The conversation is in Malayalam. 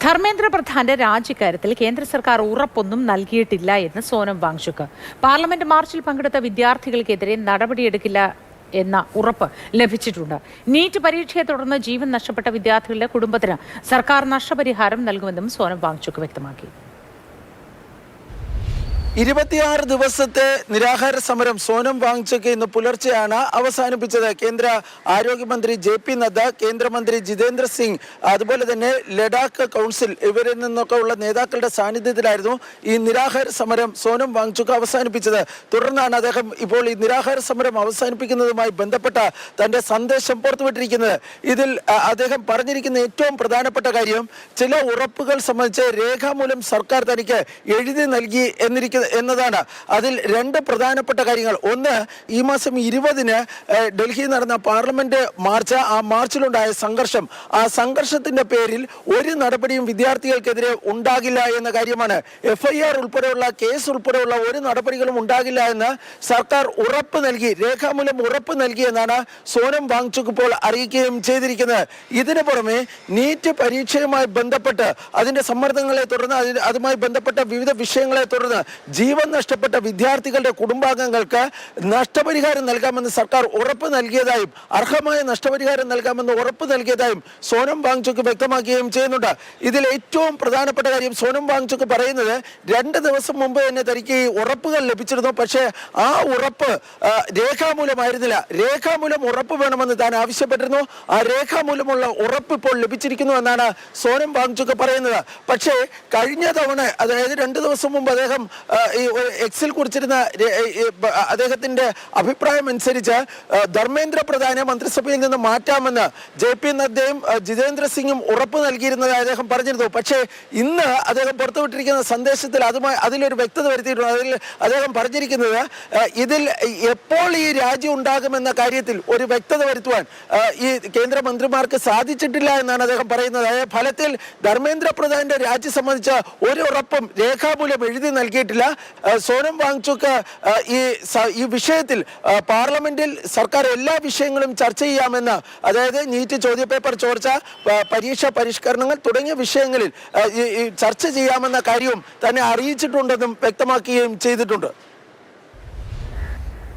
ധർമ്മേന്ദ്ര പ്രധാന്റെ രാജിക്കാര്യത്തിൽ കേന്ദ്ര സർക്കാർ ഉറപ്പൊന്നും നൽകിയിട്ടില്ല എന്ന് സോനം വാങ്ചുക്. പാർലമെന്റ് മാർച്ചിൽ പങ്കെടുത്ത വിദ്യാർത്ഥികൾക്കെതിരെ നടപടിയെടുക്കില്ല എന്ന ഉറപ്പ് ലഭിച്ചിട്ടുണ്ട്. നീറ്റ് പരീക്ഷയെ തുടർന്ന് ജീവൻ നഷ്ടപ്പെട്ട വിദ്യാർത്ഥികളുടെ കുടുംബത്തിന് സർക്കാർ നഷ്ടപരിഹാരം നൽകുമെന്നും സോനം വാങ്ചുക് വ്യക്തമാക്കി. 26 ദിവസത്തെ നിരാഹാര സമരം സോനം വാങ്ചുക് ഇന്ന് പുലർച്ചെയാണ് അവസാനിപ്പിച്ചത്. കേന്ദ്ര ആരോഗ്യമന്ത്രി JP നദ്ദ, കേന്ദ്രമന്ത്രി ജിതേന്ദ്ര സിംഗ്, അതുപോലെ തന്നെ ലഡാക്ക് കൗൺസിൽ ഇവരിൽ നിന്നൊക്കെ ഉള്ള നേതാക്കളുടെ സാന്നിധ്യത്തിലായിരുന്നു ഈ നിരാഹാര സമരം സോനം വാങ്ചുക് അവസാനിപ്പിച്ചത്. തുടർന്നാണ് അദ്ദേഹം ഇപ്പോൾ ഈ നിരാഹാര സമരം അവസാനിപ്പിക്കുന്നതുമായി ബന്ധപ്പെട്ട തന്റെ സന്ദേശം പുറത്തുവിട്ടിരിക്കുന്നത്. ഇതിൽ അദ്ദേഹം പറഞ്ഞിരിക്കുന്ന ഏറ്റവും പ്രധാനപ്പെട്ട കാര്യം ചില ഉറപ്പുകൾ സംബന്ധിച്ച് രേഖാമൂലം സർക്കാർ തനിക്ക് എഴുതി നൽകി എന്നതാണ്. അതിൽ രണ്ട് പ്രധാനപ്പെട്ട കാര്യങ്ങൾ. ഒന്ന്, ഈ മാസം 20-ന് ഡൽഹിയിൽ നടന്ന പാർലമെന്റ് മാർച്ച്, ആ മാർച്ചിലുണ്ടായ സംഘർഷം, ആ സംഘർഷത്തിന്റെ പേരിൽ ഒരു നടപടിയും വിദ്യാർത്ഥികൾക്കെതിരെ ഉണ്ടാകില്ല എന്ന കാര്യമാണ്. FIR ഉൾപ്പെടെയുള്ള കേസ് ഉൾപ്പെടെയുള്ള ഒരു നടപടികളും ഉണ്ടാകില്ല എന്ന് സർക്കാർ ഉറപ്പ് നൽകി, രേഖാമൂലം ഉറപ്പ് നൽകിയെന്നാണ് സോനം വാങ്ചുക് ഇപ്പോൾ അറിയിക്കുകയും ചെയ്തിരിക്കുന്നത്. ഇതിനു പുറമെ നീറ്റ് പരീക്ഷയുമായി ബന്ധപ്പെട്ട് അതിന്റെ സമ്മർദ്ദങ്ങളെ തുടർന്ന് അതുമായി ബന്ധപ്പെട്ട വിവിധ വിഷയങ്ങളെ തുടർന്ന് ജീവൻ നഷ്ടപ്പെട്ട വിദ്യാർത്ഥികളുടെ കുടുംബാംഗങ്ങൾക്ക് നഷ്ടപരിഹാരം നൽകാമെന്ന് സർക്കാർ ഉറപ്പ് നൽകിയതായും അർഹമായ നഷ്ടപരിഹാരം നൽകാമെന്ന് ഉറപ്പ് നൽകിയതായും സോനം വാങ്ചുക് വ്യക്തമാക്കുകയും ചെയ്യുന്നുണ്ട്. ഇതിൽ ഏറ്റവും പ്രധാനപ്പെട്ട കാര്യം സോനം വാങ്ചുക് പറയുന്നത് 2 ദിവസം മുമ്പ് തന്നെ തനിക്ക് ഈ ഉറപ്പുകൾ ലഭിച്ചിരുന്നു. പക്ഷേ ആ ഉറപ്പ് രേഖാമൂലമായിരുന്നില്ല. രേഖാമൂലം ഉറപ്പ് വേണമെന്ന് താൻ ആവശ്യപ്പെട്ടിരുന്നു. ആ രേഖാമൂലമുള്ള ഉറപ്പ് ഇപ്പോൾ ലഭിച്ചിരിക്കുന്നു എന്നാണ് സോനം വാങ്ചുക് പറയുന്നത്. പക്ഷേ കഴിഞ്ഞ തവണ, അതായത് 2 ദിവസം മുമ്പ് അദ്ദേഹം ഈ എക്സിൽ കുറിച്ചിരുന്ന അദ്ദേഹത്തിന്റെ അഭിപ്രായം അനുസരിച്ച് ധർമ്മേന്ദ്ര പ്രധാനെ മന്ത്രിസഭയിൽ നിന്ന് മാറ്റാമെന്ന് JP നദ്ദയും ജിതേന്ദ്ര സിംഗും ഉറപ്പ് നൽകിയിരുന്നതായി അദ്ദേഹം പറഞ്ഞിരുന്നു. പക്ഷേ ഇന്ന് അദ്ദേഹം പുറത്തുവിട്ടിരിക്കുന്ന സന്ദേശത്തിൽ അതിലൊരു വ്യക്തത വരുത്തിയിട്ടുണ്ട്. അതിൽ അദ്ദേഹം പറഞ്ഞിരിക്കുന്നത് ഇതിൽ എപ്പോൾ ഈ രാജി ഉണ്ടാകുമെന്ന കാര്യത്തിൽ ഒരു വ്യക്തത വരുത്തുവാൻ ഈ കേന്ദ്രമന്ത്രിമാർക്ക് സാധിച്ചിട്ടില്ല എന്നാണ് അദ്ദേഹം പറയുന്നത്. ഫലത്തിൽ ധർമ്മേന്ദ്ര പ്രധാന്റെ രാജി സംബന്ധിച്ച് ഒരു ഉറപ്പും രേഖാമൂലം എഴുതി നൽകിയിട്ടില്ല. സോനം വാങ്ചുക് ഈ വിഷയത്തിൽ പാർലമെന്റിൽ സർക്കാർ എല്ലാ വിഷയങ്ങളും ചർച്ച ചെയ്യാമെന്ന്, അതായത് നീറ്റ് ചോദ്യപേപ്പർ ചോർച്ച, പരീക്ഷാ പരിഷ്കരണങ്ങൾ തുടങ്ങിയ വിഷയങ്ങളിൽ ചർച്ച ചെയ്യാമെന്ന കാര്യവും തന്നെ അറിയിച്ചിട്ടുണ്ടെന്നും വ്യക്തമാക്കുകയും ചെയ്തിട്ടുണ്ട്.